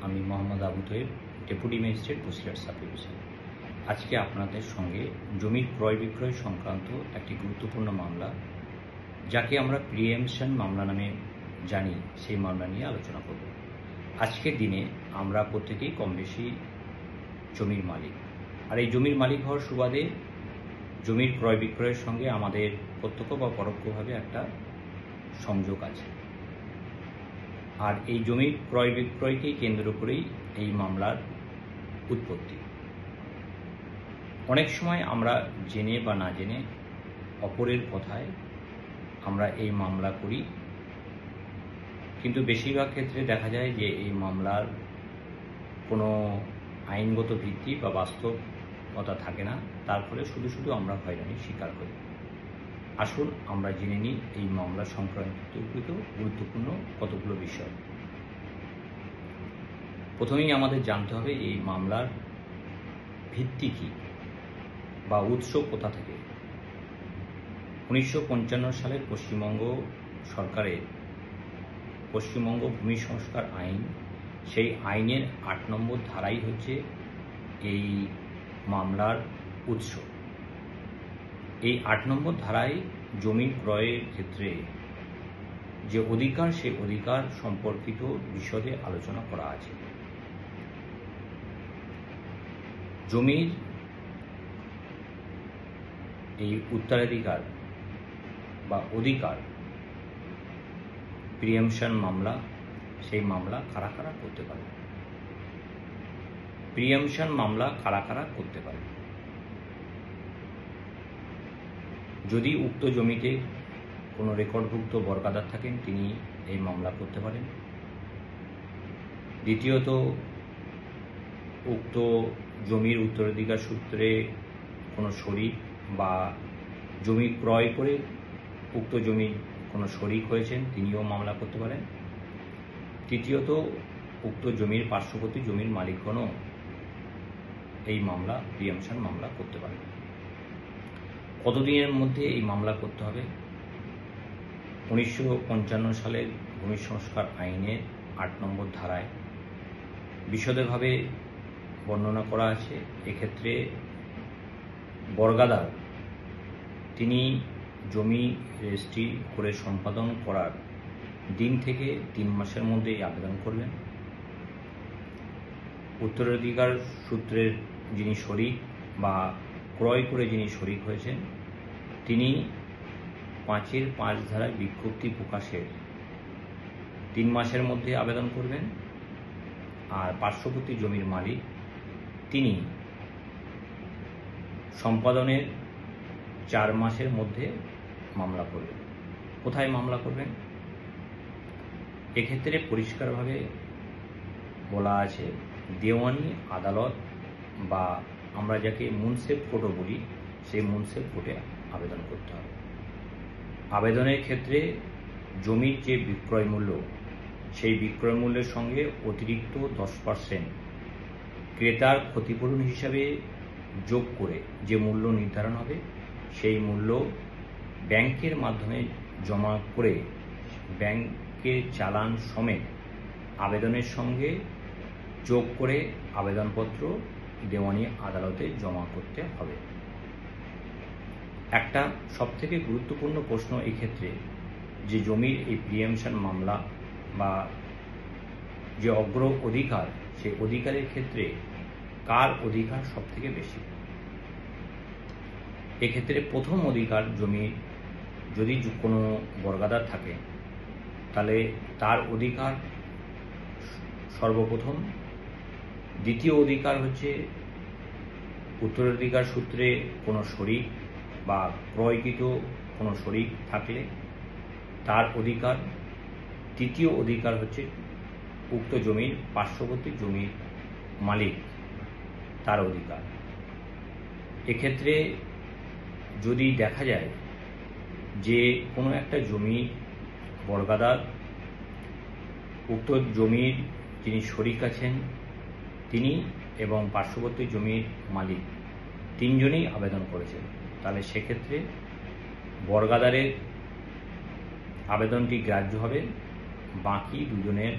আমি Mohammad Abu Taib, deputy magistrate Basirhat sub division. আজকে আপনাদের সঙ্গে জমির ক্রয় বিক্রয় সংক্রান্ত একটি গুরুত্বপূর্ণ মামলা, যাকে আমরা প্রিএমশন মামলা নামে জানি, সেই মামলা নিয়ে আলোচনা করব। আজকের দিনে আমরা প্রত্যেকেই কম বেশি জমির মালিক, আর এই জমির মালিক হওয়ার সুবাদে জমির ক্রয় বিক্রয়ের সঙ্গে আমাদের প্রত্যক্ষ বা পরোক্ষভাবে একটা সংযোগ আছে। আর এই জমির ক্রয় বিক্রয়কেই কেন্দ্র করেই এই মামলার উৎপত্তি। অনেক সময় আমরা জেনে বা না জেনে অপরের কথায় আমরা এই মামলা করি, কিন্তু বেশিরভাগ ক্ষেত্রে দেখা যায় যে এই মামলার কোনো আইনগত ভিত্তি বা বাস্তবতা থাকে না, তার ফলে শুধু শুধু আমরা হয়রানির শিকার হই। আসুন আমরা জেনে নিই এই মামলা সংক্রান্ত গুরুত্বপূর্ণ কতগুলো বিষয়। প্রথমেই আমাদের জানতে হবে এই মামলার ভিত্তি কী বা উৎস কোথা থেকে। 1955 সালের পশ্চিমবঙ্গ সরকারের পশ্চিমবঙ্গ ভূমি সংস্কার আইন, সেই আইনের 8 নম্বর ধারাই হচ্ছে এই মামলার উৎস। এই 8 নম্বর ধারায় জমি ক্রয়ের ক্ষেত্রে যে অধিকার, সে অধিকার সম্পর্কিত বিশদে আলোচনা করা আছে। জমির এই উত্তরাধিকার বা অধিকার প্রিএমশন মামলা, সেই মামলা কারা কারা করতে পারে। প্রিএমশন মামলা কারা কারা করতে পারে? যদি উক্ত জমিতে কোনো রেকর্ডভুক্ত বর্গাদার থাকেন, তিনি এই মামলা করতে পারেন। দ্বিতীয়ত, উক্ত জমির উত্তরাধিকার সূত্রে কোনো শরিক বা জমি ক্রয় করে উক্ত জমির কোনো শরিক হয়েছেন, তিনিও মামলা করতে পারেন। তৃতীয়ত, উক্ত জমির পার্শ্ববর্তী জমির মালিকগণও এই মামলা প্রিএমশন মামলা করতে পারেন। কতদিনের মধ্যে এই মামলা করতে হবে? 1955 সালের ভূমি সংস্কার আইনের 8 নম্বর ধারায় বিশদভাবে বর্ণনা করা আছে। এক্ষেত্রে বর্গাদার তিনি জমি রেজিস্ট্রি করে সম্পাদন করার দিন থেকে 3 মাসের মধ্যে আবেদন করবেন। উত্তরাধিকার সূত্রের যিনি শরিক বা ক্রয় করে যিনি শরিক হয়েছেন, তিনি 5(5) ধারায় বিজ্ঞপ্তি প্রকাশের 3 মাসের মধ্যে আবেদন করবেন। আর পার্শ্ববর্তী জমির মালিক তিনি সম্পাদনের 4 মাসের মধ্যে মামলা করবেন। কোথায় মামলা করবেন? এক্ষেত্রে পরিষ্কারভাবে বলা আছে, দেওয়ানি আদালত বা আমরা যাকে মুনসেফ কোর্টও বলি, সেই মুনসেফ কোর্টে আবেদন করতে হবে। আবেদনের ক্ষেত্রে জমির যে বিক্রয় মূল্য, সেই বিক্রয় মূল্যের সঙ্গে অতিরিক্ত 10% ক্রেতার ক্ষতিপূরণ হিসাবে যোগ করে যে মূল্য নির্ধারণ হবে, সেই মূল্য ব্যাংকের মাধ্যমে জমা করে ব্যাংকের চালান সমেত আবেদনের সঙ্গে যোগ করে আবেদনপত্র দেওয়ানি আদালতে জমা করতে হবে। একটা সবথেকে গুরুত্বপূর্ণ প্রশ্ন এই ক্ষেত্রে, যে জমির এই প্রিএমশন মামলা বা যে অগ্র অধিকার, সেই অধিকারের ক্ষেত্রে কার অধিকার সবথেকে বেশি? এক্ষেত্রে প্রথম অধিকার, জমি যদি কোনো বর্গাদার থাকে, তাহলে তার অধিকার সর্বপ্রথম। দ্বিতীয় অধিকার হচ্ছে উত্তরাধিকার সূত্রে কোনো শরিক বা ক্রয়কৃত কোনো শরিক থাকলে তার অধিকার। তৃতীয় অধিকার হচ্ছে উক্ত জমির পার্শ্ববর্তী জমির মালিক, তার অধিকার। এক্ষেত্রে যদি দেখা যায় যে কোনো একটা জমি বর্গাদার উক্ত জমির যিনি শরিক আছেন তিনি এবং পার্শ্ববর্তী জমির মালিক 3 জনেই আবেদন করেছেন, তাহলে সেক্ষেত্রে বর্গাদারের আবেদনটি গ্রাহ্য হবে, বাকি 2 জনের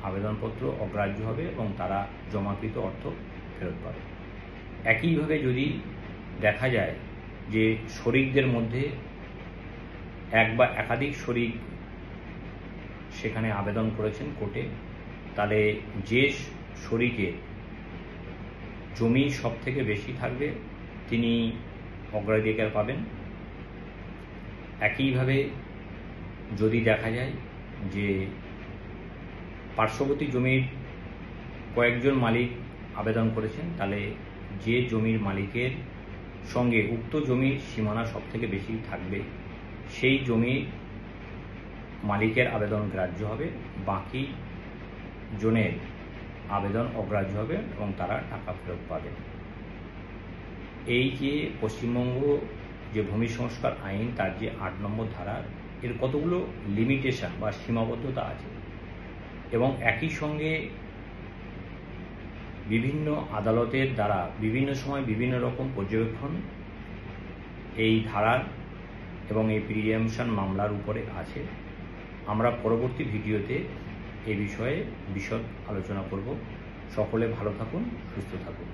আবেদনপত্র অগ্রাহ্য হবে এবং তারা জমাকৃত অর্থ ফেরত পাবে। একইভাবে যদি দেখা যায় যে শরিকদের মধ্যে এক বা একাধিক শরিক সেখানে আবেদন করেছেন কোর্টে, তাহলে যে শরিকের জমি সব থেকে বেশি থাকবে তিনি অগ্রাধিকার পাবেন। একইভাবে যদি দেখা যায় যে পার্শ্ববর্তী জমির কয়েকজন মালিক আবেদন করেছেন, তাহলে যে জমির মালিকের সঙ্গে উক্ত জমির সীমানা সব থেকে বেশি থাকবে সেই জমির মালিকের আবেদন গ্রাহ্য হবে, বাকি জনের আবেদন অগ্রাহ্য হবে এবং তারা টাকা ফেরত পাবে। এই যে পশ্চিমবঙ্গ যে ভূমি সংস্কার আইন তার যে ৮ নম্বর ধারা, এর কতগুলো লিমিটেশন বা সীমাবদ্ধতা আছে এবং একই সঙ্গে বিভিন্ন আদালতের দ্বারা বিভিন্ন সময় বিভিন্ন রকম পর্যবেক্ষণ এই ধারার এবং এই প্রিএমশন মামলার উপরে আছে। আমরা পরবর্তী ভিডিওতে এ বিষয়ে বিশদ আলোচনা করব। সকলে ভালো থাকুন, সুস্থ থাকুন।